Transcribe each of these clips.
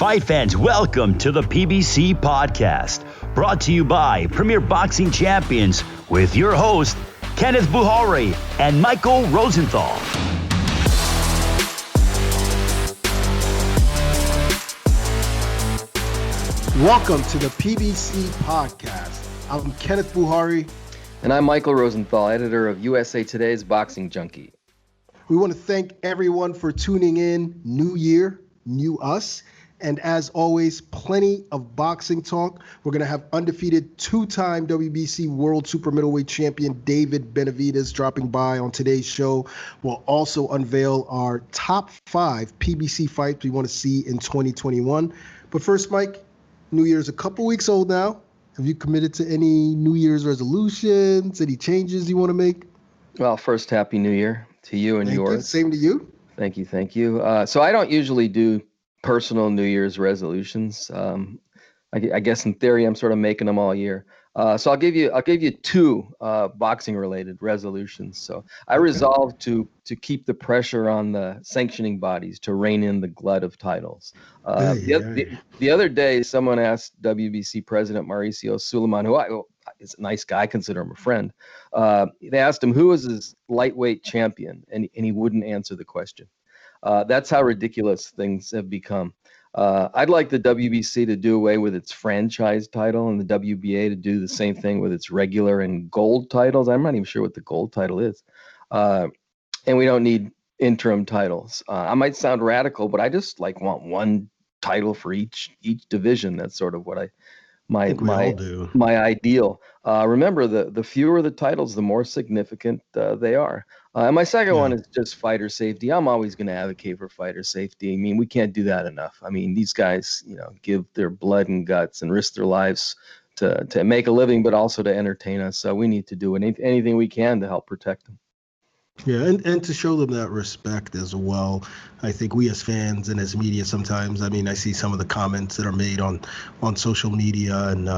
Fight fans, welcome to the PBC podcast, brought to you by Premier Boxing Champions with your host, Kenneth Buhari and Michael Rosenthal. Welcome to the PBC podcast. I'm Kenneth Buhari. And I'm Michael Rosenthal, editor of USA Today's Boxing Junkie. We want to thank everyone for tuning in. New year, new us. And as always, plenty of boxing talk. We're going to have undefeated two-time WBC World Super Middleweight Champion David Benavidez dropping by on today's show. We'll also unveil our top 5 PBC fights we want to see in 2021. But first, Mike, New Year's a couple weeks old now. Have you committed to any New Year's resolutions, any changes you want to make? Well, first, Happy New Year to you and yours. You. Same to you. Thank you. So I don't usually do personal New Year's resolutions. I guess in theory, I'm sort of making them all year. So I'll give you 2 boxing related resolutions. So I resolved to keep the pressure on the sanctioning bodies to rein in the glut of titles. The other day, someone asked WBC President Mauricio Suleiman, who is a nice guy, I consider him a friend. They asked him who was his lightweight champion, and he wouldn't answer the question. That's how ridiculous things have become. I'd like the WBC to do away with its franchise title and the WBA to do the same thing with its regular and gold titles. I'm not even sure what the gold title is. And we don't need interim titles. I might sound radical, but I just want one title for each division. That's sort of what my ideal. Remember, the fewer the titles, the more significant they are. And my second one is just fighter safety. I'm always going to advocate for fighter safety. I mean, we can't do that enough. I mean, these guys, give their blood and guts and risk their lives to make a living, but also to entertain us. So we need to do anything we can to help protect them. Yeah, and to show them that respect as well. I think we as fans and as media sometimes, I see some of the comments that are made on social media and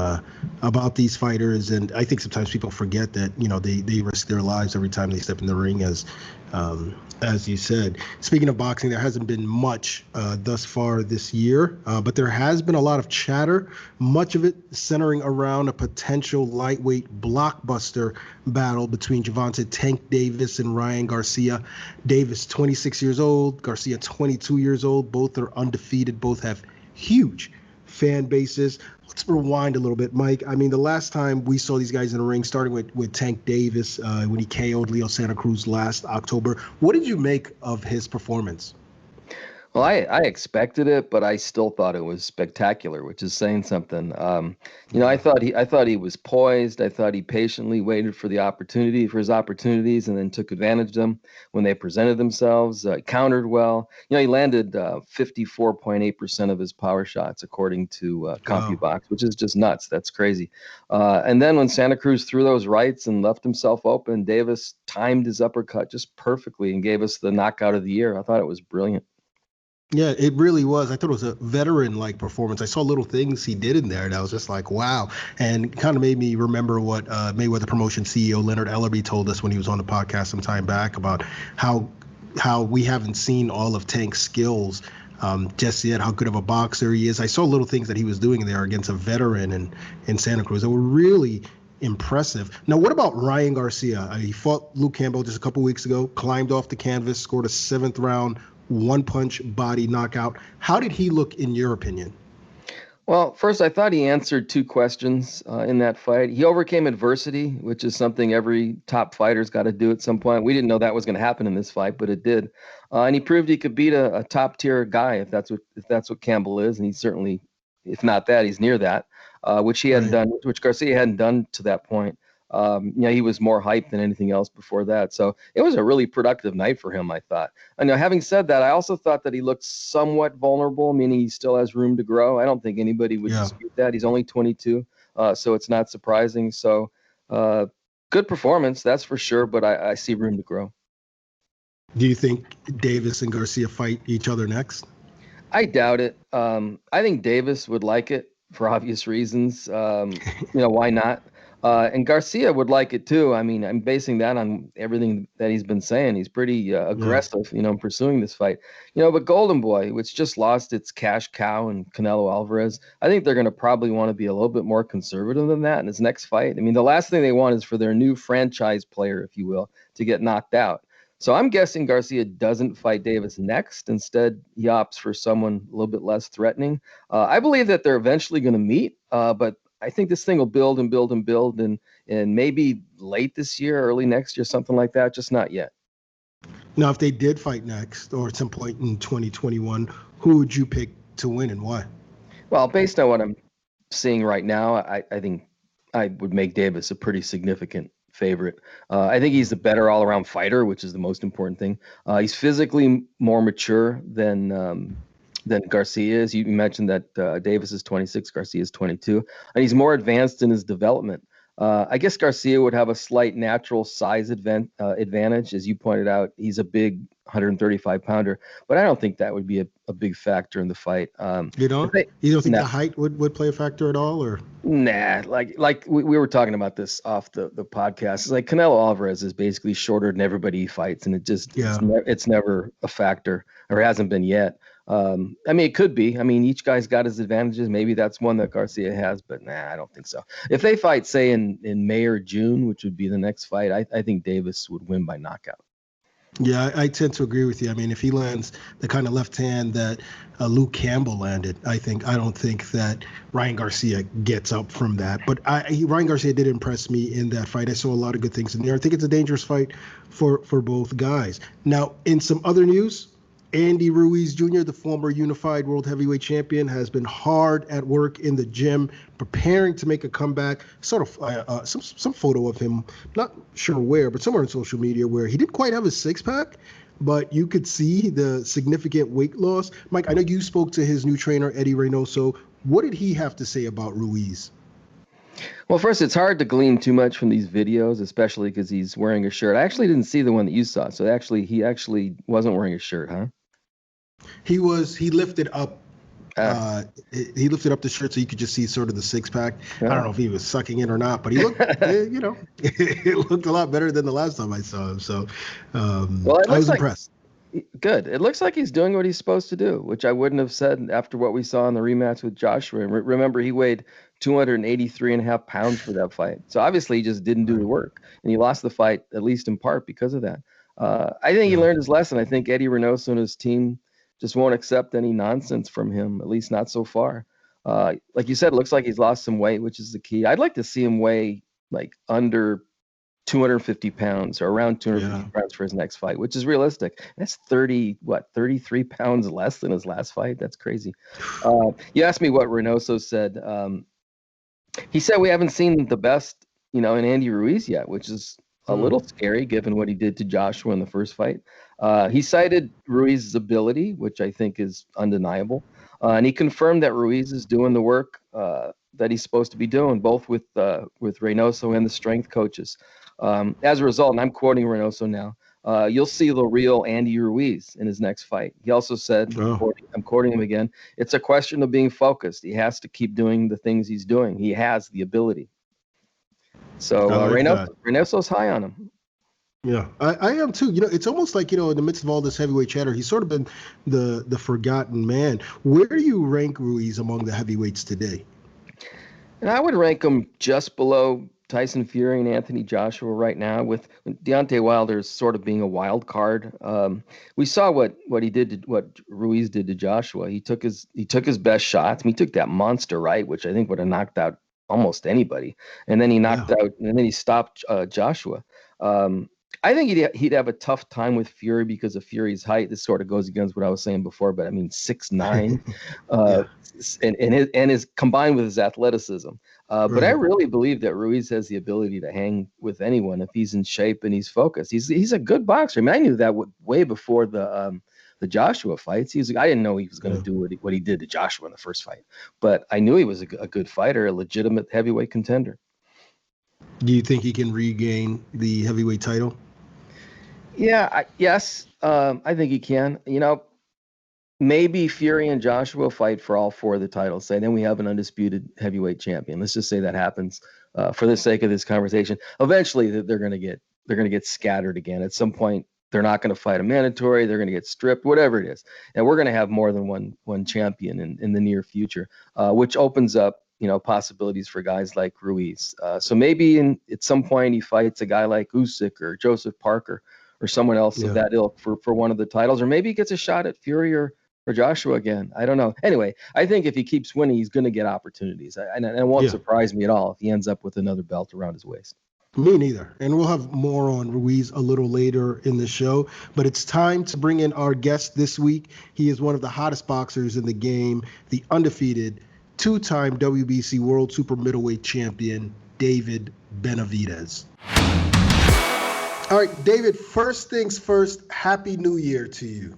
about these fighters. And I think sometimes people forget that, they risk their lives every time they step in the ring, as you said. Speaking of boxing, there hasn't been much thus far this year, but there has been a lot of chatter, much of it centering around a potential lightweight blockbuster battle between Gervonta Tank Davis and Ryan Garcia. Davis, 26 years old, Garcia, 22 years old. Both are undefeated. Both have huge fan bases. Let's rewind a little bit, Mike. The last time we saw these guys in the ring, starting with Tank Davis when he KO'd Leo Santa Cruz last October. What did you make of his performance? Well, I expected it, but I still thought it was spectacular, which is saying something. I thought he was poised. I thought he patiently waited for his opportunities, and then took advantage of them when they presented themselves. Countered well. He landed 54.8% of his power shots, according to CompuBox, which is just nuts. That's crazy. And then when Santa Cruz threw those rights and left himself open, Davis timed his uppercut just perfectly and gave us the knockout of the year. I thought it was brilliant. Yeah, it really was. I thought it was a veteran-like performance. I saw little things he did in there, and I was just like, wow. And it kind of made me remember what Mayweather Promotion CEO Leonard Ellerbe told us when he was on the podcast some time back about how we haven't seen all of Tank's skills just yet, how good of a boxer he is. I saw little things that he was doing there against a veteran in Santa Cruz that were really impressive. Now, what about Ryan Garcia? He fought Luke Campbell just a couple weeks ago, climbed off the canvas, scored a 7th round one-punch body knockout. How did he look in your opinion? Well, first, I thought he answered 2 questions in that fight. He overcame adversity, which is something every top fighter's got to do at some point. We didn't know that was going to happen in this fight, but it did. And he proved he could beat a top-tier guy if that's what Campbell is, and he's certainly, if not that, he's near that, which he hadn't done, which Garcia hadn't done to that point. He was more hyped than anything else before that. So it was a really productive night for him, I thought. And having said that, I also thought that he looked somewhat vulnerable, meaning he still has room to grow. I don't think anybody would dispute that. He's only 22, so it's not surprising. So good performance, that's for sure, but I see room to grow. Do you think Davis and Garcia fight each other next? I doubt it. I think Davis would like it for obvious reasons. Why not? And Garcia would like it too. I mean, I'm basing that on everything that he's been saying. He's pretty aggressive, in pursuing this fight. But Golden Boy, which just lost its cash cow and Canelo Alvarez, I think they're going to probably want to be a little bit more conservative than that in his next fight. I mean, the last thing they want is for their new franchise player, if you will, to get knocked out. So I'm guessing Garcia doesn't fight Davis next. Instead, he opts for someone a little bit less threatening. I believe that they're eventually going to meet, but I think this thing will build and build and build, and maybe late this year, early next year, something like that. Just not yet. Now, if they did fight next or at some point in 2021, who would you pick to win and why? Well, based on what I'm seeing right now, I think I would make Davis a pretty significant favorite. I think he's the better all-around fighter, which is the most important thing. He's physically more mature than Garcia is. You mentioned that Davis is 26, Garcia is 22, and he's more advanced in his development. I guess Garcia would have a slight natural size advantage. As you pointed out, he's a big 135-pounder, but I don't think that would be a big factor in the fight. You don't think the height would play a factor at all, or? Nah, like we were talking about this off the podcast. It's like Canelo Alvarez is basically shorter than everybody he fights, and it's never a factor, or hasn't been yet. I mean, it could be. I mean, each guy's got his advantages. Maybe that's one that Garcia has, but nah, I don't think so. If they fight, say, in May or June, which would be the next fight, I think Davis would win by knockout. Yeah, I tend to agree with you. I mean, if he lands the kind of left hand that Luke Campbell landed, I don't think that Ryan Garcia gets up from that. But Ryan Garcia did impress me in that fight. I saw a lot of good things in there. I think it's a dangerous fight for both guys. Now, in some other news, Andy Ruiz Jr., the former unified world heavyweight champion, has been hard at work in the gym, preparing to make a comeback. Sort of some photo of him, not sure where, but somewhere on social media where he didn't quite have a six-pack, but you could see the significant weight loss. Mike, I know you spoke to his new trainer, Eddie Reynoso. What did he have to say about Ruiz? Well, first, it's hard to glean too much from these videos, especially because he's wearing a shirt. I actually didn't see the one that you saw, so he actually wasn't wearing a shirt, huh? He lifted up. He lifted up the shirt so you could just see sort of the six pack. I don't know if he was sucking it or not, but he looked, it looked a lot better than the last time I saw him. So, I was impressed. Good. It looks like he's doing what he's supposed to do, which I wouldn't have said after what we saw in the rematch with Joshua. Remember, he weighed 283.5 pounds for that fight. So obviously he just didn't do the work, and he lost the fight, at least in part because of that. I think he learned his lesson. I think Eddie Reynoso and his team just won't accept any nonsense from him, at least not so far. Like you said, it looks like he's lost some weight, which is the key. I'd like to see him weigh like under 250 pounds or around 250 pounds for his next fight, which is realistic. That's 33 pounds less than his last fight. That's crazy. You asked me what Reynoso said. He said we haven't seen the best, in Andy Ruiz yet, which is a little scary given what he did to Joshua in the first fight. He cited Ruiz's ability, which I think is undeniable. And he confirmed that Ruiz is doing the work that he's supposed to be doing, both with Reynoso and the strength coaches. As a result, and I'm quoting Reynoso now, you'll see the real Andy Ruiz in his next fight. He also said, I'm quoting him again, it's a question of being focused. He has to keep doing the things he's doing. He has the ability. So Reynoso's high on him. Yeah, I am too. It's almost like, in the midst of all this heavyweight chatter, he's sort of been the forgotten man. Where do you rank Ruiz among the heavyweights today? And I would rank him just below Tyson Fury and Anthony Joshua right now, with Deontay Wilder sort of being a wild card. We saw what Ruiz did to Joshua. He took his best shots. He took that monster right, which I think would have knocked out almost anybody, and then he knocked out, and then he stopped Joshua. I think he'd have a tough time with Fury because of Fury's height. This sort of goes against what I was saying before, but 6'9", and his combined with his athleticism. But I really believe that Ruiz has the ability to hang with anyone if he's in shape and he's focused. He's a good boxer. I knew that way before the Joshua fights. I didn't know he was going to do what he did to Joshua in the first fight, but I knew he was a good fighter, a legitimate heavyweight contender. Do you think he can regain the heavyweight title? Yeah, yes, I think he can. maybe Fury and Joshua fight for all 4 of the titles. Say then we have an undisputed heavyweight champion. Let's just say that happens for the sake of this conversation. Eventually, they're going to get scattered again. At some point, they're not going to fight a mandatory. They're going to get stripped, whatever it is, and we're going to have more than one champion in the near future, which opens up possibilities for guys like Ruiz. So maybe at some point he fights a guy like Usyk or Joseph Parker or someone else of that ilk for one of the titles, or maybe he gets a shot at Fury or Joshua again. I don't know. Anyway, I think if he keeps winning, he's going to get opportunities. And it won't surprise me at all if he ends up with another belt around his waist. Me neither. And we'll have more on Ruiz a little later in the show. But it's time to bring in our guest this week. He is one of the hottest boxers in the game, the undefeated, 2-time WBC World Super Middleweight Champion, David Benavidez. All right, David, first things first, Happy New Year to you.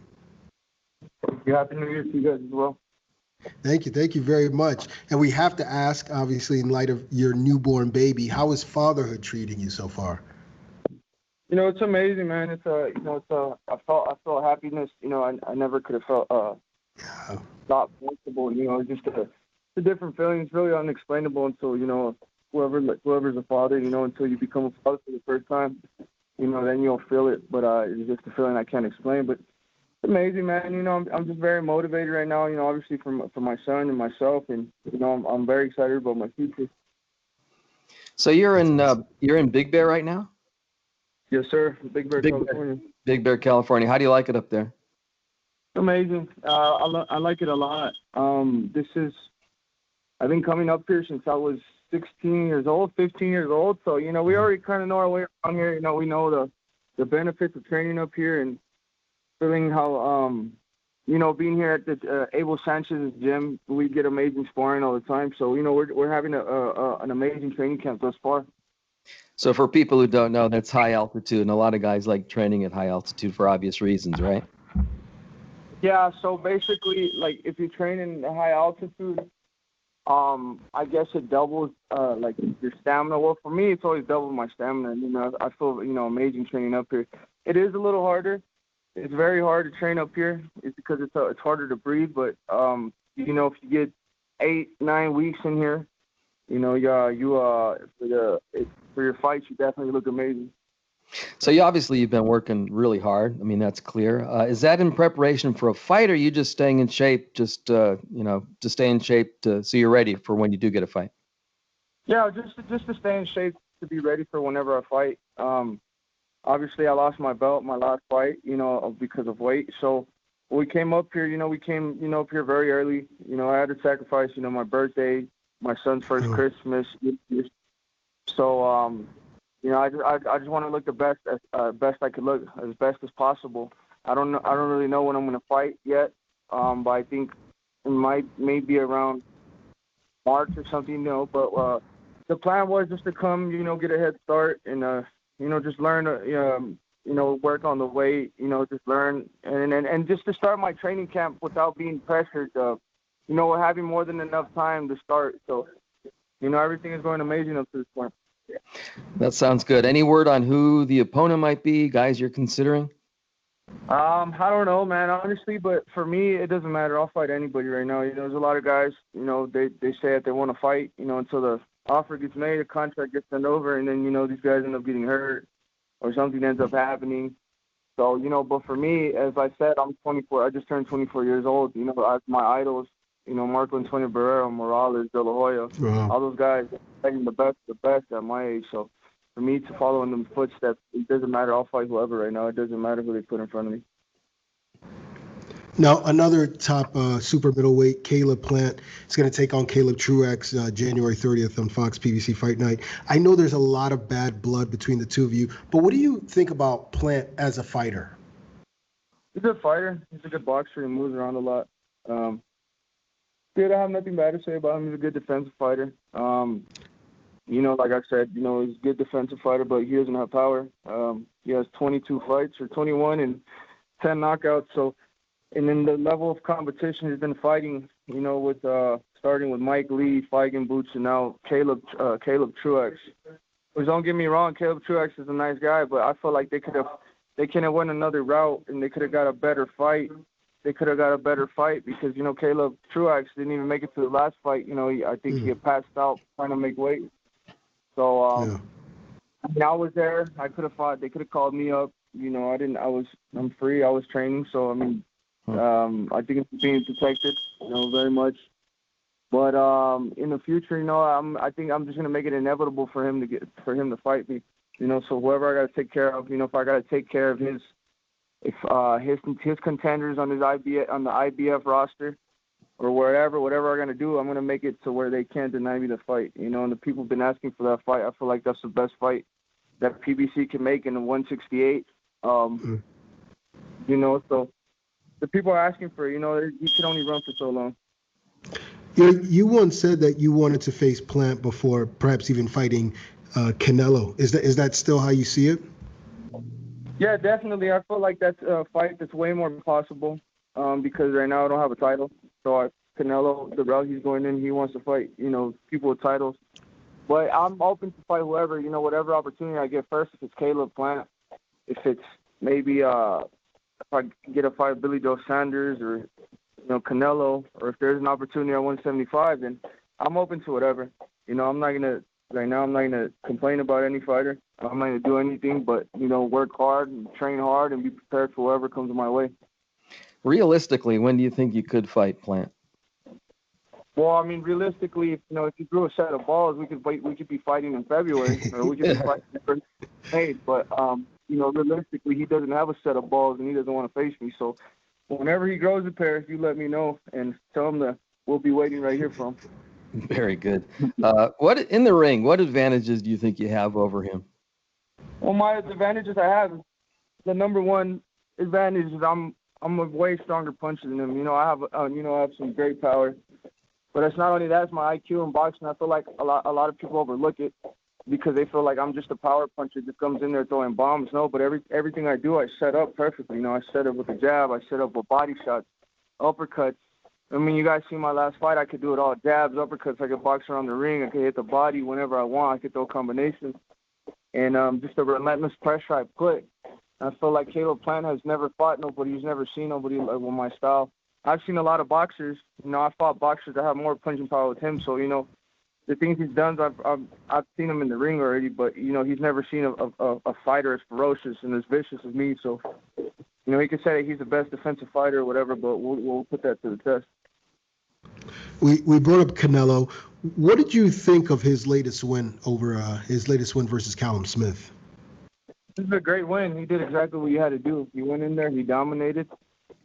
Happy New Year to you guys as well. Thank you very much. And we have to ask, obviously, in light of your newborn baby, how is fatherhood treating you so far? It's amazing, man. I felt happiness. I never could have felt not possible. Just a different feeling. It's really unexplainable until whoever's a father. Until you become a father for the first time. Then you'll feel it. But it's just a feeling I can't explain. But amazing, man. I'm just very motivated right now. Obviously for my son and myself, and I'm very excited about my future. So you're in Big Bear right now? Yes, sir. Big Bear, California. Big Bear, California. How do you like it up there? Amazing. I like it a lot. I've been coming up here since I was 15 years old. So we already kind of know our way around here. We know the benefits of training up here and feeling how, being here at the Abel Sanchez's gym, we get amazing sparring all the time. So, we're having an amazing training camp thus far. So for people who don't know, that's high altitude, and a lot of guys like training at high altitude for obvious reasons, right? Yeah, so basically, like, if you train in high altitude, I guess it doubles, your stamina. Well, for me, it's always doubled my stamina. I feel, amazing training up here. It is a little harder. It's very hard to train up here. It's because it's harder to breathe. But if you get 8-9 weeks in here, for your fights, you definitely look amazing. So you've been working really hard. I mean, that's clear. Is that in preparation for a fight, or are you just staying in shape, to stay in shape so you're ready for when you do get a fight? Yeah, just to stay in shape to be ready for whenever I fight. Obviously, I lost my belt my last fight, because of weight. So when we came up here, we came, up here very early. I had to sacrifice, my birthday, my son's first Christmas. So, I just want to look the best I could look, as best as possible. I don't really know when I'm going to fight yet, but I think it may be around March or something, But the plan was just to come, get a head start and just learn, work on the weight, just learn and just to start my training camp without being pressured, having more than enough time to start. So, everything is going amazing up to this point. That sounds good. Any word on who the opponent might be, guys you're considering? I don't know, man, honestly, but for me, it doesn't matter. I'll fight anybody right now. There's a lot of guys, they say that they want to fight, until the offer gets made, a contract gets sent over, and then, these guys end up getting hurt or something ends up happening. So, but for me, as I said, I'm 24. I just turned 24 years old. My idols, Marco Antonio Barrera, Morales, De La Hoya, all those guys, fighting the best at my age. So for me to follow in them footsteps, it doesn't matter. I'll fight whoever right now. It doesn't matter who they put in front of me. Now, another top super middleweight, Caleb Plant, is going to take on Caleb Truex January 30th on Fox PBC Fight Night. I know there's a lot of bad blood between the two of you, but what do you think about Plant as a fighter? He's a good fighter. He's a good boxer. He moves around a lot. I have nothing bad to say about him. He's a good defensive fighter. Like I said, he's a good defensive fighter, but he doesn't have power. He has 22 fights or 21 and 10 knockouts. So, and then the level of competition he's been fighting, with starting with Mike Lee, Feigen Boots, and now Caleb Truex. Which, don't get me wrong, Caleb Truex is a nice guy, but I feel like they could have went another route and they could have got a better fight they could have got a better fight because, Caleb Truax didn't even make it to the last fight. I think he had passed out trying to make weight. So, I was there. I could have fought. They could have called me up. I'm free. I was training. So, I think it's being protected, very much. But in the future, I think I'm just gonna make it inevitable for him to fight me. So whoever I gotta take care of, if I gotta take care of his contenders on the IBF roster or whatever I'm gonna do, I'm gonna make it to where they can't deny me the fight. And the people have been asking for that fight. I feel like that's the best fight that PBC can make in the 168. So the people are asking for, he can only run for so long. You once said that you wanted to face Plant before perhaps even fighting Canelo. Is that still how you see it? Yeah, definitely. I feel like that's a fight that's way more possible because right now I don't have a title. So Canelo, the route he's going in, he wants to fight, people with titles. But I'm open to fight whoever, whatever opportunity I get first. If it's Caleb Plant, if it's maybe if I get a fight with Billy Joe Sanders or Canelo, or if there's an opportunity at 175, then I'm open to whatever. I'm not gonna complain about any fighter. I'm not gonna do anything but work hard and train hard and be prepared for whoever comes my way. Realistically, when do you think you could fight Plant? Well, realistically, if you grew a set of balls, we could be fighting in February, or we could be fighting in May. But realistically, he doesn't have a set of balls, and he doesn't want to face me. So, whenever he grows a pair, you let me know and tell him that we'll be waiting right here for him. Very good. What in the ring? What advantages do you think you have over him? Well, my advantages I have, the number one advantage is I'm a way stronger puncher than him. I have some great power. But it's not only that, it's my IQ in boxing. I feel like a lot of people overlook it because they feel like I'm just a power puncher that comes in there throwing bombs. No, but everything I do, I set up perfectly. I set up with a jab. I set up with body shots, uppercuts. You guys see my last fight. I could do it all. Jabs, uppercuts. I could box around the ring. I could hit the body whenever I want. I could throw combinations. And just the relentless pressure I put. I feel like Caleb Plant has never fought nobody. He's never seen nobody like with my style. I've seen a lot of boxers. I fought boxers that have more punching power with him. So, the things he's done, I've seen him in the ring already. But, he's never seen a fighter as ferocious and as vicious as me. So, he could say that he's the best defensive fighter or whatever, but we'll put that to the test. We brought up Canelo. What did you think of his latest win versus Callum Smith? This is a great win. He did exactly what he had to do. He went in there, he dominated.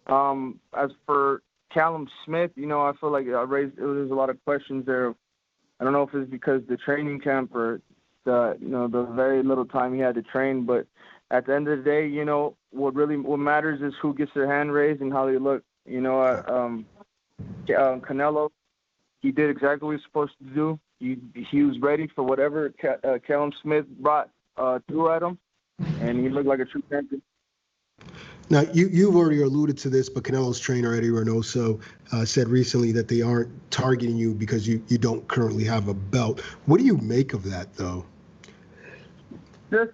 As for Callum Smith, I feel like there's a lot of questions there. I don't know if it's because the training camp or the very little time he had to train, but at the end of the day, what matters is who gets their hand raised and how they look. Canelo, he did exactly what he was supposed to do. He was ready for whatever Callum Smith brought through at him, and he looked like a true champion. Now, you've already alluded to this, but Canelo's trainer, Eddie Reynoso, said recently that they aren't targeting you because you don't currently have a belt. What do you make of that, though? Just,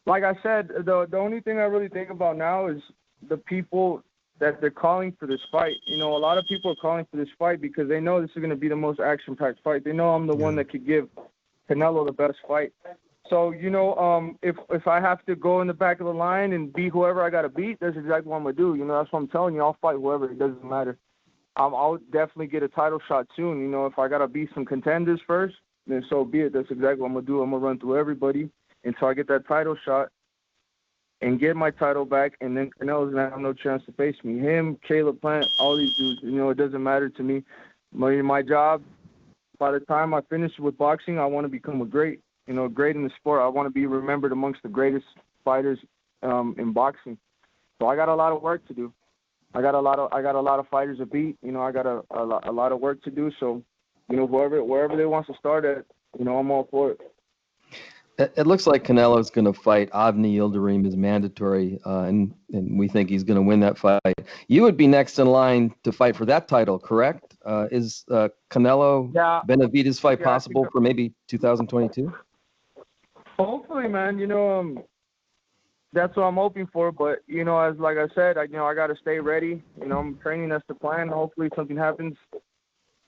like I said, the only thing I really think about now is the people that they're calling for this fight. A lot of people are calling for this fight because they know this is going to be the most action-packed fight. They know I'm the one that could give Canelo the best fight. So, if I have to go in the back of the line and beat whoever I got to beat, that's exactly what I'm going to do. That's what I'm telling you. I'll fight whoever. It doesn't matter. I'll definitely get a title shot soon. If I got to beat some contenders first, then so be it. That's exactly what I'm going to do. I'm going to run through everybody until I get that title shot and get my title back, and then Canelo's going to have no chance to face me. Him, Caleb Plant, all these dudes, it doesn't matter to me. My job, by the time I finish with boxing, I want to become a great. Great in the sport. I want to be remembered amongst the greatest fighters in boxing. So I got a lot of work to do. I got a lot of fighters to beat. I got a lot of work to do. So, wherever they want to start at, I'm all for it. It looks like Canelo's going to fight Avni Yildirim is mandatory, and we think he's going to win that fight. You would be next in line to fight for that title, correct? Is Canelo Benavidez fight possible for maybe 2022? Hopefully, man. That's what I'm hoping for. But as like I said, I got to stay ready. I'm training. That's the plan. Hopefully something happens.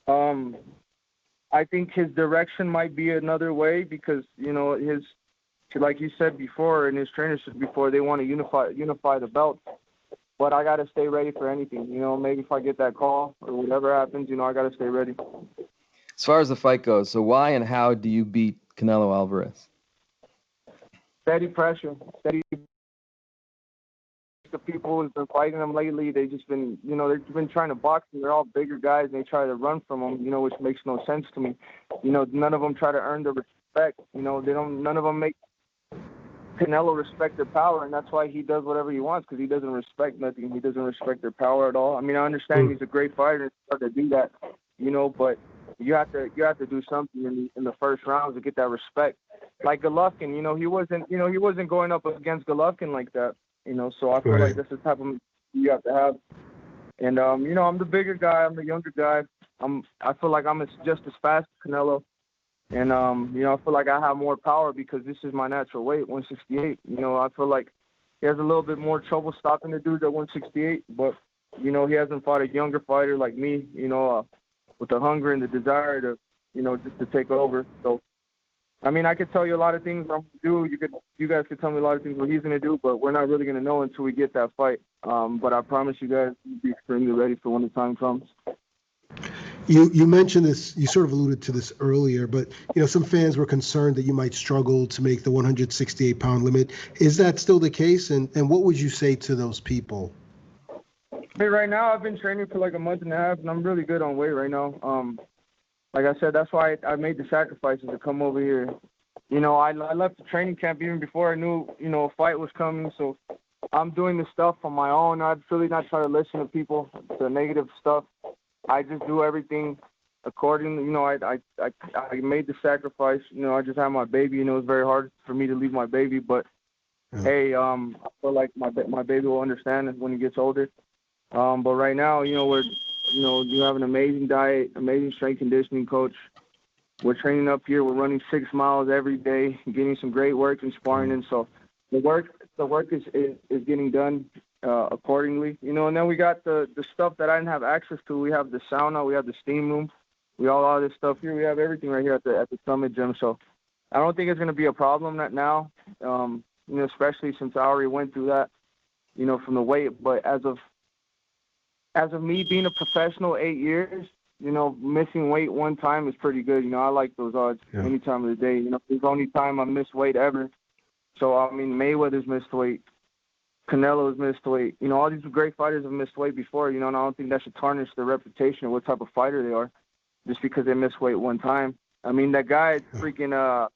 I think his direction might be another way because his, like you said before, and his trainers said before, they want to unify the belts. But I got to stay ready for anything. Maybe if I get that call or whatever happens, I got to stay ready. As far as the fight goes, so why and how do you beat Canelo Alvarez? Steady pressure. The people who've been fighting them lately, they've just been, they've been trying to box and they're all bigger guys and they try to run from them, which makes no sense to me. None of them try to earn the respect. None of them make Canelo respect their power, and that's why he does whatever he wants, because he doesn't respect nothing. He doesn't respect their power at all. I mean, I understand he's a great fighter and it's hard to do that, but you have to do something in the first rounds to get that respect. Like Golovkin, he wasn't going up against Golovkin like that. So I feel like that's the type of you have to have. And I'm the bigger guy, I'm the younger guy. I feel like I'm just as fast as Canelo. And I feel like I have more power because this is my natural weight, 168. I feel like he has a little bit more trouble stopping the dudes at 168, but he hasn't fought a younger fighter like me, with the hunger and the desire to, just to take over. So I mean, I could tell you a lot of things I'm gonna do. You guys could tell me a lot of things what he's gonna do, but we're not really gonna know until we get that fight. But I promise you guys, we'll be extremely ready for when the time comes. You mentioned this, you sort of alluded to this earlier, but some fans were concerned that you might struggle to make the 168-pound limit. Is that still the case? And what would you say to those people? Hey, right now I've been training for like a month and a half, and I'm really good on weight right now. Like I said, that's why I made the sacrifices to come over here. I left the training camp even before I knew, a fight was coming. So I'm doing the stuff on my own. I'd really not try to listen to people, the negative stuff. I just do everything accordingly. I made the sacrifice. I just had my baby. It's very hard for me to leave my baby. But, hey, I feel like my baby will understand when he gets older. But right now, you have an amazing diet, amazing strength conditioning coach. We're training up here. We're running 6 miles every day, getting some great work and sparring. And so the work is getting done accordingly. And then we got the stuff that I didn't have access to. We have the sauna, we have the steam room, we all this stuff here. We have everything right here at the Summit Gym. So I don't think it's going to be a problem now. Especially since I already went through that, from the weight. But as of me being a professional 8 years, missing weight one time is pretty good. I like those odds any time of the day. It's the only time I missed weight ever. So, I mean, Mayweather's missed weight. Canelo's missed weight. All these great fighters have missed weight before, and I don't think that should tarnish their reputation or what type of fighter they are just because they missed weight one time. I mean, that guy freaking,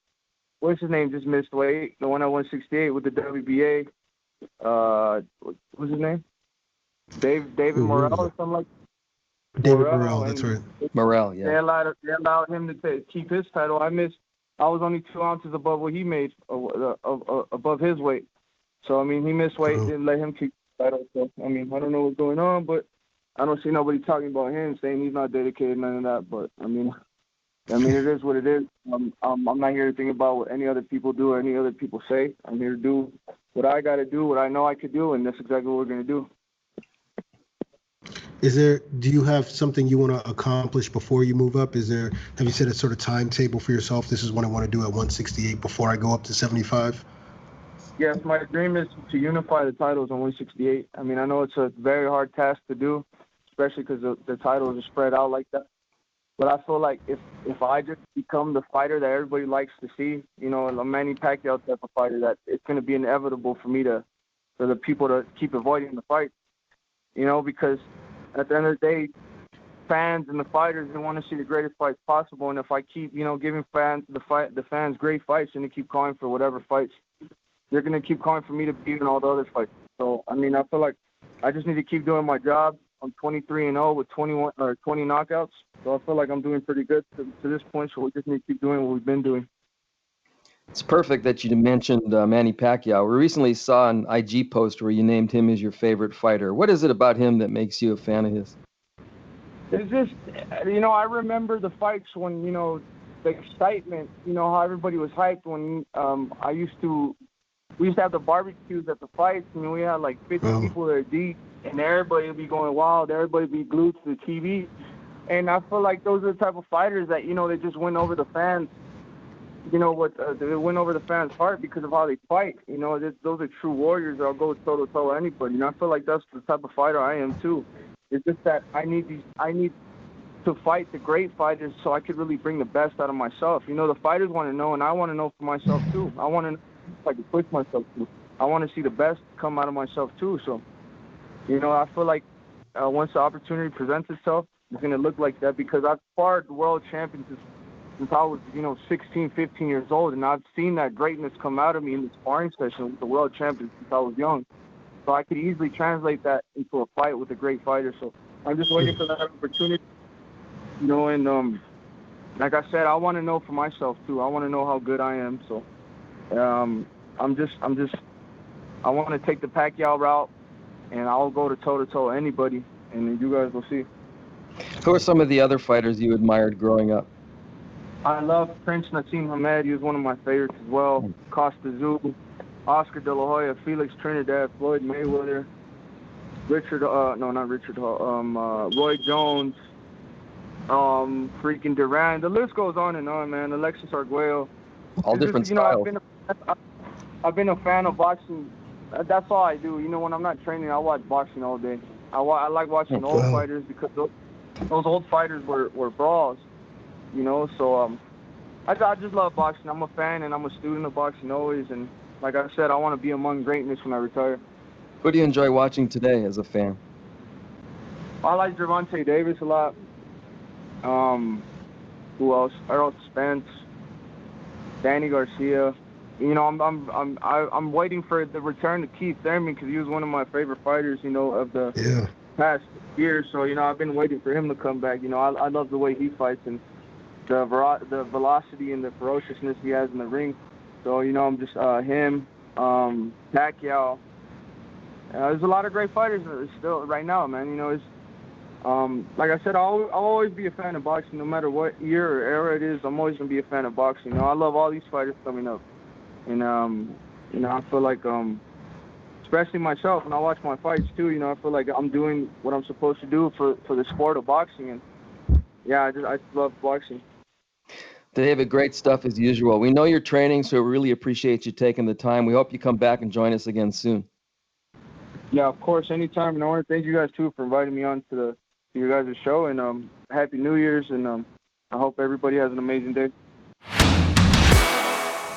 what's his name, just missed weight, the one at 168 with the WBA. What's his name? David Morrell or something like that. David Morrell, that's right. Morrell, yeah. They allowed him to keep his title. I was only 2 ounces above what he made, above his weight. So, I mean, he missed weight, didn't let him keep the title. So, I mean, I don't know what's going on, but I don't see nobody talking about him, saying he's not dedicated, none of that. But, I mean, it is what it is. I'm not here to think about what any other people do or any other people say. I'm here to do what I got to do, what I know I could do, and that's exactly what we're going to do. Do you have something you want to accomplish before you move up? Have you set a sort of timetable for yourself? This is what I want to do at 168 before I go up to 75? Yes, my dream is to unify the titles on 168. I mean, I know it's a very hard task to do, especially because the titles are spread out like that. But I feel like if I just become the fighter that everybody likes to see, a Manny Pacquiao type of fighter, that it's going to be inevitable for the people to keep avoiding the fight, because at the end of the day, fans and the fighters, they want to see the greatest fights possible. And if I keep, giving the fans great fights, and they keep calling for whatever fights, they're going to keep calling for me to beat in all the other fights. So, I mean, I feel like I just need to keep doing my job. I'm 23-0 with 20 knockouts. So I feel like I'm doing pretty good to this point. So we just need to keep doing what we've been doing. It's perfect that you mentioned Manny Pacquiao. We recently saw an IG post where you named him as your favorite fighter. What is it about him that makes you a fan of his? It's just, I remember the fights when, the excitement, how everybody was hyped when I used to we used to have the barbecues at the fights, and we had like 50 people there deep, and everybody would be going wild. Everybody would be glued to the TV. And I feel like those are the type of fighters that, they just win over the fans. They win over the fans' heart because of how they fight. Those are true warriors that'll go toe-to-toe with anybody. And I feel like that's the type of fighter I am, too. It's just that I need to fight the great fighters so I could really bring the best out of myself. The fighters want to know, and I want to know for myself, too. I want to know if I can push myself, too. I want to see the best come out of myself, too. So, I feel like once the opportunity presents itself, it's going to look like that because I've sparred world champions since I was, 16, 15 years old, and I've seen that greatness come out of me in the sparring session with the world champions since I was young. So I could easily translate that into a fight with a great fighter. So I'm just waiting for that opportunity, and like I said, I want to know for myself too. I want to know how good I am. So I want to take the Pacquiao route, and I'll go to toe-to-toe with anybody, and you guys will see. Who are some of the other fighters you admired growing up? I love Prince Nassim Hamed. He was one of my favorites as well. Costa Zulu, Oscar De La Hoya, Felix Trinidad, Floyd Mayweather, Roy Jones, freaking Duran. The list goes on and on, man. Alexis Arguello. All different styles. I've been a fan of boxing. That's all I do. When I'm not training, I watch boxing all day. I like watching old fighters because those old fighters were brawls. So I just love boxing. I'm a fan and I'm a student of boxing always. And like I said, I want to be among greatness when I retire. Who do you enjoy watching today as a fan? I like Gervonta Davis a lot. Who else? Errol Spence, Danny Garcia. I'm waiting for the return to Keith Thurman because he was one of my favorite fighters, of the past years. So, I've been waiting for him to come back. I love the way he fights and the velocity and the ferociousness he has in the ring. So, I'm just him, Pacquiao. There's a lot of great fighters still right now, man. It's like I said, I'll always be a fan of boxing, no matter what year or era it is. I'm always gonna be a fan of boxing. I love all these fighters coming up, and I feel like especially myself when I watch my fights too. I feel like I'm doing what I'm supposed to do for the sport of boxing, and I just love boxing. David, great stuff as usual. We know you're training, so we really appreciate you taking the time. We hope you come back and join us again soon. Yeah, of course, anytime. And I want to thank you guys too for inviting me on to your guys' show. And Happy New Year's, and I hope everybody has an amazing day.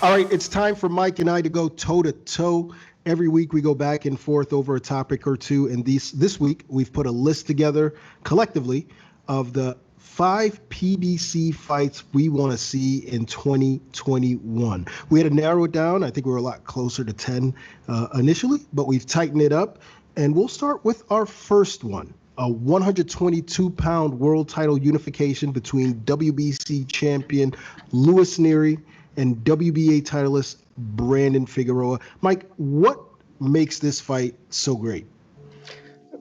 All right, it's time for Mike and I to go toe-to-toe. Every week we go back and forth over a topic or two, and this week we've put a list together collectively of the 5 PBC fights we want to see in 2021. We had to narrow it down. I think we were a lot closer to 10 initially, but we've tightened it up. And we'll start with our first one, a 122-pound world title unification between WBC champion Louis Neary and WBA titleist Brandon Figueroa. Mike, what makes this fight so great?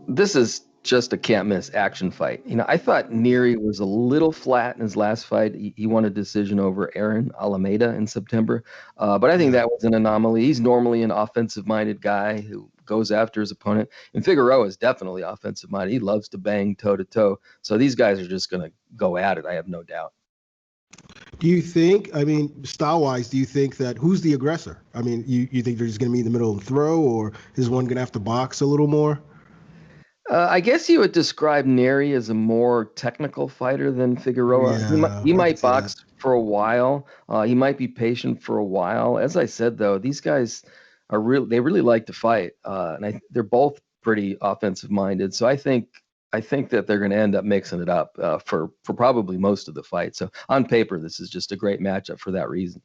This is just a can't-miss action fight. I thought Neary was a little flat in his last fight. He won a decision over Aaron Alameda in September, but I think that was an anomaly. He's normally an offensive-minded guy who goes after his opponent, and Figueroa is definitely offensive-minded. He loves to bang toe-to-toe, so these guys are just going to go at it, I have no doubt. Do you think, style-wise, do you think that who's the aggressor? You think they're just going to be in the middle and throw, or is one going to have to box a little more? I guess you would describe Neary as a more technical fighter than Figueroa. Yeah, he might box that for a while. He might be patient for a while. As I said, though, these guys they really like to fight, and they're both pretty offensive-minded. So I think that they're going to end up mixing it up for probably most of the fight. So on paper, this is just a great matchup for that reason.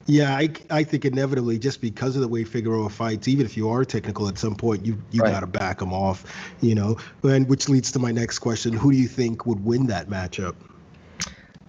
Yeah, I think inevitably, just because of the way Figueroa fights, even if you are technical at some point, you Right. got to back him off, and which leads to my next question. Who do you think would win that matchup?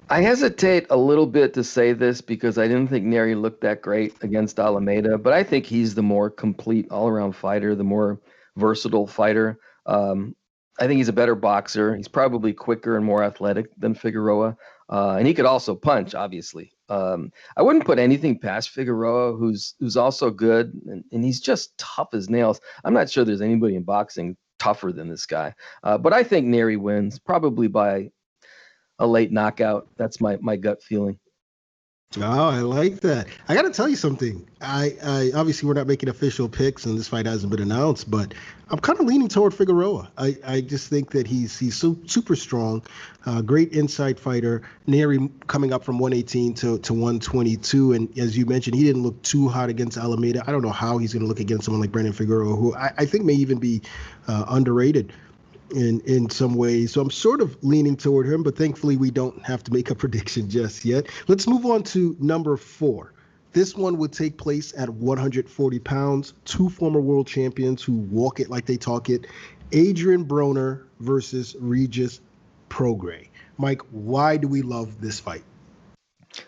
I hesitate a little bit to say this because I didn't think Neary looked that great against Alameda, but I think he's the more complete all-around fighter, the more versatile fighter. I think he's a better boxer. He's probably quicker and more athletic than Figueroa, and he could also punch, obviously. I wouldn't put anything past Figueroa, who's also good, and he's just tough as nails. I'm not sure there's anybody in boxing tougher than this guy. But I think Neri wins, probably by a late knockout. That's my gut feeling. Oh, I like that. I got to tell you something. I obviously we're not making official picks, and this fight hasn't been announced, but I'm kind of leaning toward Figueroa. I just think that he's so super strong, great inside fighter. Neri coming up from 118 to 122, and as you mentioned, he didn't look too hot against Alameda. I don't know how he's going to look against someone like Brandon Figueroa, who I think may even be underrated in some ways. So I'm sort of leaning toward him, but thankfully we don't have to make a prediction just yet. Let's move on to number 4. This one would take place at 140 pounds. 2 former world champions who walk it like they talk it. Adrian Broner versus Regis Prograis. Mike, why do we love this fight?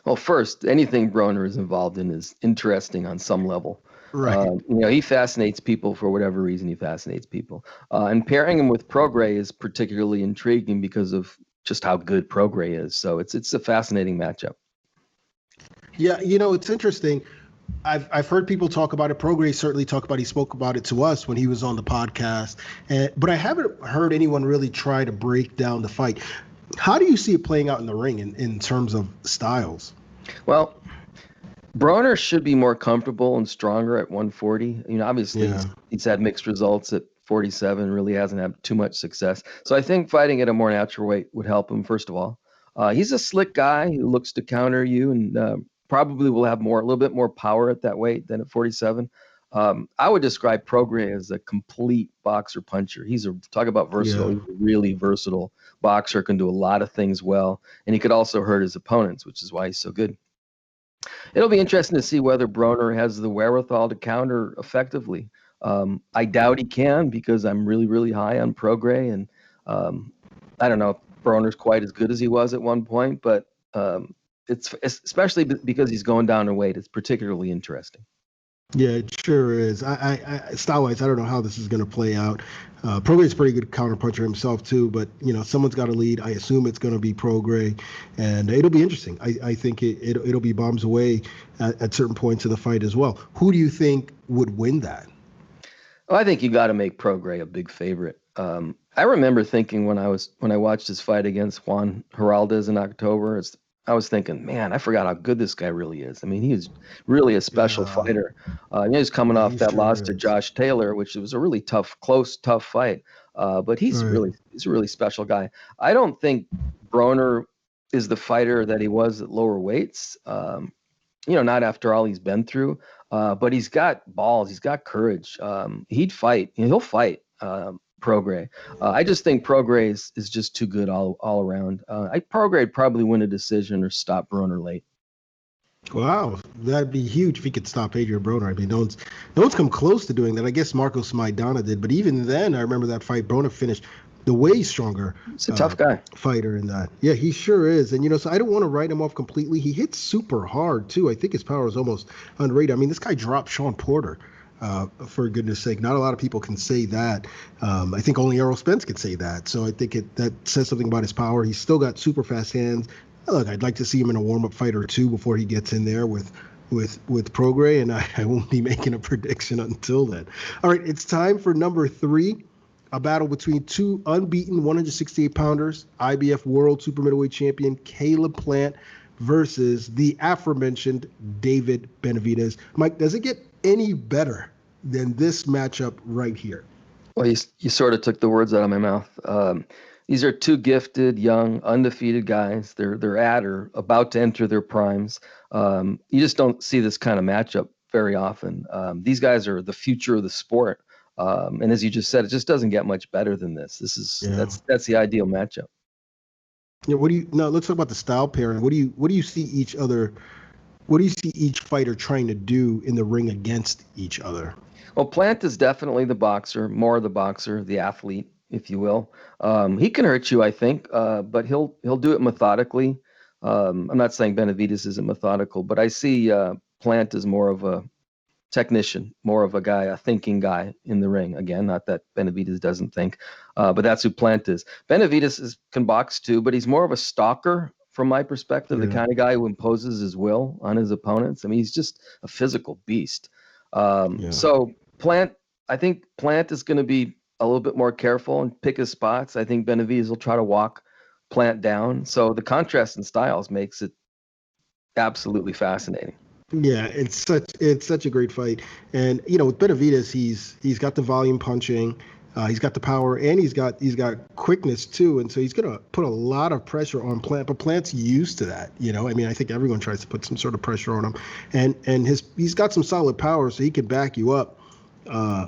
Well, first, anything Broner is involved in is interesting on some level. Right. He fascinates people for whatever reason. He fascinates people, and pairing him with Prograis is particularly intriguing because of just how good Prograis is. So it's a fascinating matchup. Yeah, it's interesting. I've heard people talk about it. Prograis certainly talked about. He spoke about it to us when he was on the podcast, but I haven't heard anyone really try to break down the fight. How do you see it playing out in the ring in terms of styles? Well, Broner should be more comfortable and stronger at 140. Obviously he's had mixed results at 47, really hasn't had too much success. So I think fighting at a more natural weight would help him, first of all. He's a slick guy who looks to counter you and probably will have a little bit more power at that weight than at 47. I would describe Prograis as a complete boxer puncher. Talk about versatile. Yeah. He's a really versatile boxer, can do a lot of things well, and he could also hurt his opponents, which is why he's so good. It'll be interesting to see whether Broner has the wherewithal to counter effectively. I doubt he can because I'm really, really high on Prograis, and I don't know if Broner's quite as good as he was at one point, but it's especially because he's going down in weight. It's particularly interesting. Yeah, it sure is. I style-wise, I don't know how this is going to play out. Prograis is a pretty good counterpuncher himself too, but someone's got to lead. I assume it's going to be Prograis, and it'll be interesting. I think it'll be bombs away at certain points of the fight as well. Who do you think would win that? Well, I think you got to make Prograis a big favorite. I remember thinking when I watched his fight against Juan Heraldez in October, I was thinking, man, I forgot how good this guy really is. I mean, he is really a special fighter. He's coming off that loss to Josh Taylor, which was a really tough fight. But he's a really special guy. I don't think Broner is the fighter that he was at lower weights. Not after all he's been through. But he's got balls. He's got courage. He'd fight. He'll fight. Prograis. I just think Prograis is just too good all around. Prograis would probably win a decision or stop Broner late. Wow, that'd be huge if he could stop Adrian Broner. I mean, no one's come close to doing that. I guess Marcos Maidana did, but even then, I remember that fight. Broner finished the way stronger. He's a tough guy. Fighter in that. Yeah, he sure is. And so I don't want to write him off completely. He hits super hard too. I think his power is almost underrated. I mean, this guy dropped Sean Porter. For goodness sake, not a lot of people can say that. I think only Errol Spence could say that. So I think that says something about his power. He's still got super fast hands. Look, I'd like to see him in a warm-up fight or two before he gets in there with Prograis, and I won't be making a prediction until then. All right, it's time for number 3, a battle between 2 unbeaten 168-pounders, IBF World Super Middleweight Champion Caleb Plant versus the aforementioned David Benavidez. Mike, does it get any better than this matchup right here? Well, you sort of took the words out of my mouth. These are 2 gifted, young, undefeated guys. They're at or about to enter their primes. You just don't see this kind of matchup very often. These guys are the future of the sport. And as you just said, it just doesn't get much better than this. That's the ideal matchup. Yeah. Let's talk about the style pairing. What do you see each fighter trying to do in the ring against each other? Well, Plant is definitely the boxer, more the boxer, the athlete, if you will. He can hurt you, I think, but he'll do it methodically. I'm not saying Benavidez isn't methodical, but I see Plant as more of a technician, more of a thinking guy in the ring. Again, not that Benavidez doesn't think, but that's who Plant is. Benavidez can box too, but he's more of a stalker from my perspective, the Yeah. kind of guy who imposes his will on his opponents. I mean, he's just a physical beast. Yeah. So I think Plant is going to be a little bit more careful and pick his spots. I think Benavidez will try to walk Plant down. So the contrast in styles makes it absolutely fascinating. Yeah, it's such a great fight, and with Benavidez, he's got the volume punching, he's got the power, and he's got quickness too, and so he's gonna put a lot of pressure on Plant. But Plant's used to that, I mean, I think everyone tries to put some sort of pressure on him, and he's got some solid power, so he can back you up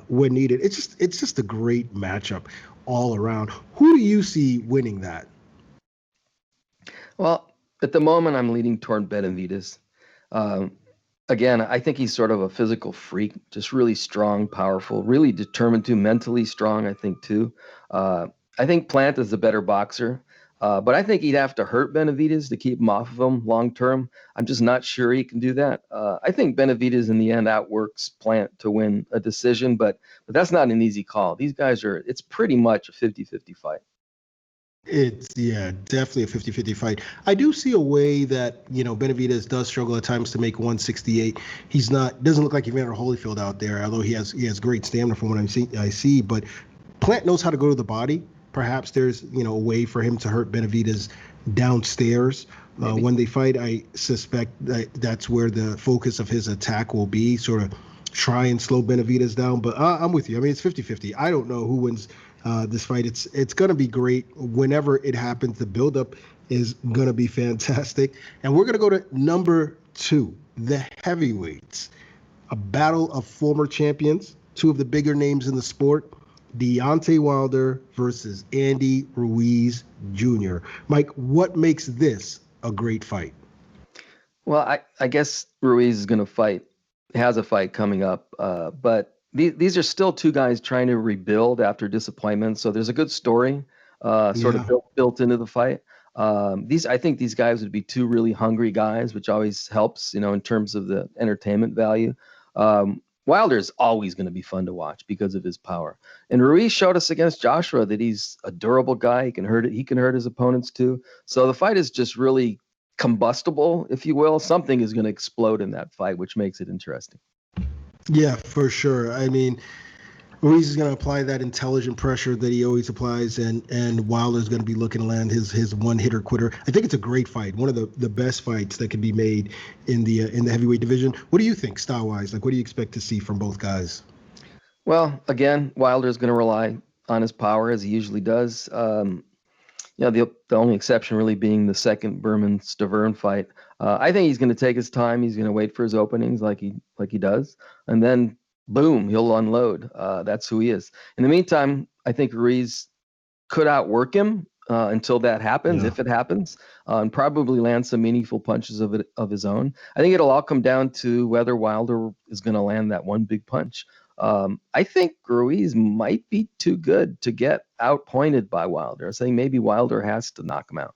when needed. It's just a great matchup all around. Who do you see winning that? Well, at the moment, I'm leaning toward Benavidez. Again, I think he's sort of a physical freak, just really strong, powerful, really determined to, mentally strong, I think, too. I think Plant is the better boxer, but I think he'd have to hurt Benavidez to keep him off of him long term. I'm just not sure he can do that. I think Benavidez in the end outworks Plant to win a decision, but that's not an easy call. These guys it's pretty much a 50-50 fight. It's definitely a 50-50 fight. I do see a way that, Benavidez does struggle at times to make 168. Doesn't look like Evander Holyfield out there, although he has great stamina from what I see, but Plant knows how to go to the body. Perhaps there's, a way for him to hurt Benavidez downstairs. When they fight, I suspect that's where the focus of his attack will be, sort of try and slow Benavidez down. But I'm with you. I mean, it's 50-50. I don't know who wins this fight. It's going to be great whenever it happens. The buildup is going to be fantastic. And we're going to go to number 2, the heavyweights, a battle of former champions, 2 of the bigger names in the sport, Deontay Wilder versus Andy Ruiz Jr. Mike, what makes this a great fight? Well, I guess Ruiz is going to has a fight coming up, but these are still 2 guys trying to rebuild after disappointment. So there's a good story of built into the fight. I think these guys would be 2 really hungry guys, which always helps, in terms of the entertainment value. Wilder's always going to be fun to watch because of his power. And Ruiz showed us against Joshua that he's a durable guy. He can hurt his opponents too. So the fight is just really combustible, if you will. Something is going to explode in that fight, which makes it interesting. Yeah, for sure. I mean, Ruiz is going to apply that intelligent pressure that he always applies, and Wilder's going to be looking to land his one-hitter quitter. I think it's a great fight, one of the best fights that can be made in the heavyweight division. What do you think, style-wise? Like, what do you expect to see from both guys? Well, again, Wilder's going to rely on his power, as he usually does. The only exception really being the second Berman-Stavern fight. I think he's going to take his time. He's going to wait for his openings like he does, and then boom, he'll unload. That's who he is. In the meantime, I think Ruiz could outwork him until that happens, if it happens, and probably land some meaningful punches of his own. I think it'll all come down to whether Wilder is going to land that one big punch. I think Ruiz might be too good to get outpointed by Wilder. I'm saying maybe Wilder has to knock him out.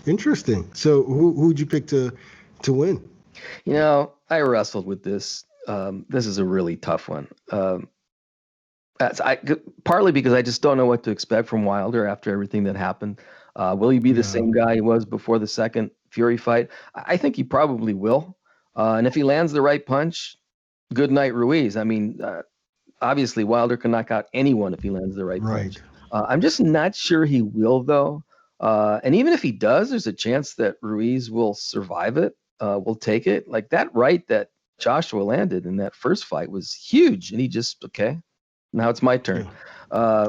Interesting. So who'd you pick to win? I wrestled with this. This is a really tough one. Partly because I just don't know what to expect from Wilder after everything that happened. Will he be the same guy he was before the second Fury fight? I think he probably will. And if he lands the right punch, good night, Ruiz. I mean, obviously Wilder can knock out anyone if he lands the right punch. I'm just not sure he will, though. And even if he does, there's a chance that Ruiz will survive it, will take it. Like that right that Joshua landed in that first fight was huge, and he just now it's my turn. I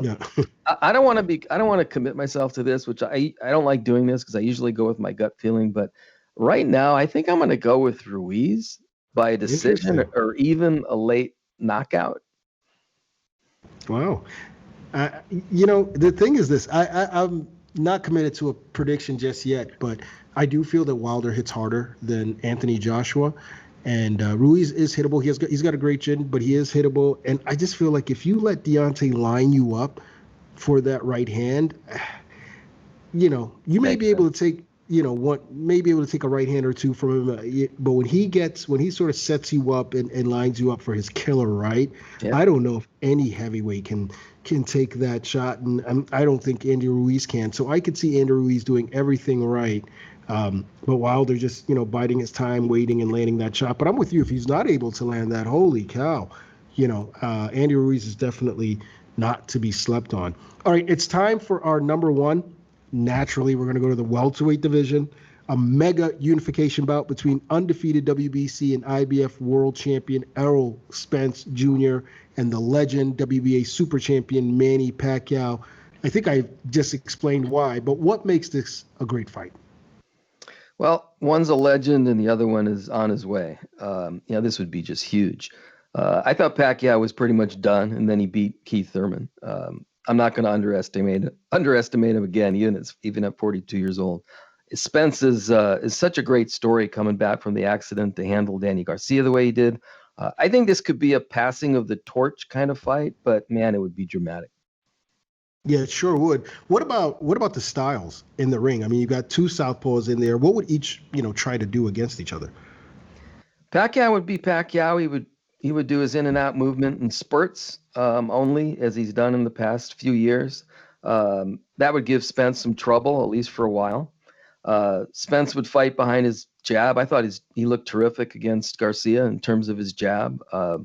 don't want to commit myself to this, which I don't like doing this because I usually go with my gut feeling. But right now, I think I'm going to go with Ruiz by a decision or even a late knockout. Wow. The thing is this, I'm not committed to a prediction just yet, but I do feel that Wilder hits harder than Anthony Joshua. And Ruiz is hittable. He's got a great chin, but he is hittable. And I just feel like if you let Deontay line you up for that right hand, you may be able to take may be able to take a right hand or two from him, but when he sort of sets you up and lines you up for his killer right, Yeah. I don't know if any heavyweight can take that shot, and I don't think Andy Ruiz can. So I could see Andy Ruiz doing everything right, but Wilder just biding his time, waiting and landing that shot. But I'm with you. If he's not able to land that, holy cow, Andy Ruiz is definitely not to be slept on. All right, it's time for our number one. Naturally, we're going to go to the welterweight division, a mega unification bout between undefeated WBC and IBF world champion Errol Spence Jr. and the legend WBA super champion Manny Pacquiao. I think I just explained why, but what makes this a great fight? Well, one's a legend and the other one is on his way. This would be just huge. I thought Pacquiao was pretty much done, and then he beat Keith Thurman. I'm not going to underestimate him again, even at 42 years old. Spence is such a great story coming back from the accident to handle Danny Garcia the way he did. I think this could be a passing of the torch kind of fight, but man, it would be dramatic. Yeah, it sure would. What about the styles in the ring? I mean, you got two southpaws in there. What would each try to do against each other? Pacquiao would be Pacquiao. He would do his in and out movement in spurts only, as he's done in the past few years. That would give Spence some trouble, at least for a while. Spence would fight behind his jab. I thought he looked terrific against Garcia in terms of his jab. I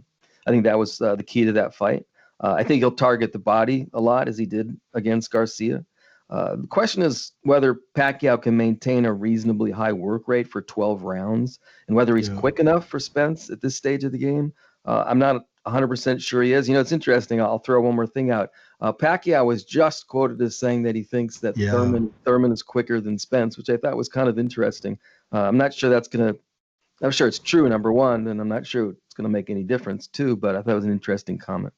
think that was the key to that fight. I think he'll target the body a lot, as he did against Garcia. The question is whether Pacquiao can maintain a reasonably high work rate for 12 rounds and whether he's quick enough for Spence at this stage of the game. I'm not 100% sure he is. It's interesting. I'll throw one more thing out. Pacquiao was just quoted as saying that he thinks that Thurman is quicker than Spence, which I thought was kind of interesting. I'm not sure I'm sure it's true, number one, and I'm not sure it's going to make any difference, too, but I thought it was an interesting comment.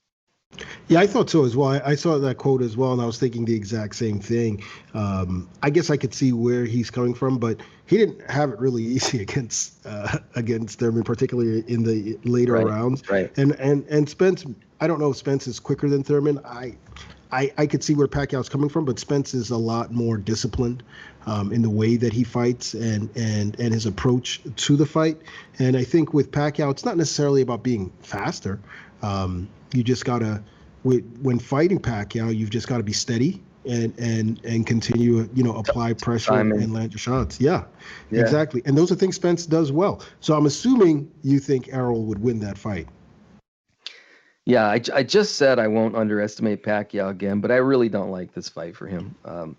Yeah, I thought so as well. I saw that quote as well, and I was thinking the exact same thing. I guess I could see where he's coming from, but he didn't have it really easy against Thurman, particularly in the later rounds. Right. And Spence, I don't know if Spence is quicker than Thurman. I could see where Pacquiao's coming from, but Spence is a lot more disciplined in the way that he fights and his approach to the fight. And I think with Pacquiao, it's not necessarily about being faster. You just gotta, when fighting Pacquiao, you've just got to be steady and continue, apply pressure and land your shots. Yeah, exactly. And those are things Spence does well. So I'm assuming you think Errol would win that fight. Yeah, I just said I won't underestimate Pacquiao again, but I really don't like this fight for him.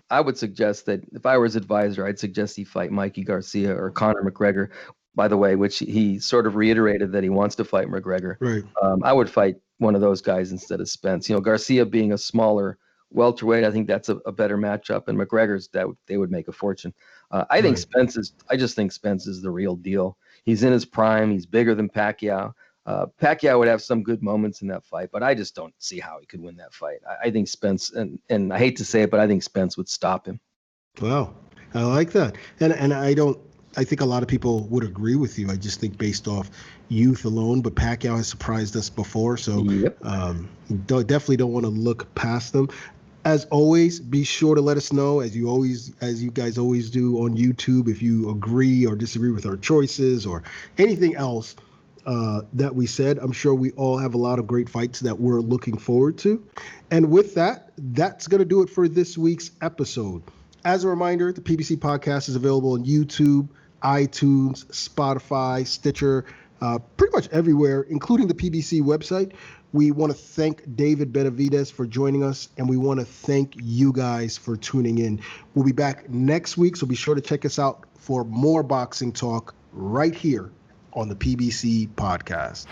I would suggest that if I were his advisor, I'd suggest he fight Mikey Garcia or Conor McGregor, by the way, which he sort of reiterated that he wants to fight McGregor. Right. I would fight one of those guys instead of Spence. Garcia being a smaller welterweight, I think that's a better matchup, and McGregor's they would make a fortune. I just think Spence is the real deal. He's in his prime. He's bigger than Pacquiao. Pacquiao would have some good moments in that fight, but I just don't see how he could win that fight. I think Spence, and I hate to say it, but I think Spence would stop him. Wow, I like that, and I think a lot of people would agree with you. I just think based off youth alone, but Pacquiao has surprised us before, so definitely don't want to look past them. As always, be sure to let us know, as you guys always do on YouTube, if you agree or disagree with our choices or anything else that we said. I'm sure we all have a lot of great fights that we're looking forward to. And with that, that's going to do it for this week's episode. As a reminder, the PBC podcast is available on YouTube, iTunes, Spotify, Stitcher, pretty much everywhere, including the PBC website. We want to thank David Benavidez for joining us, and we want to thank you guys for tuning in. We'll be back next week, so be sure to check us out for more boxing talk right here on the PBC podcast.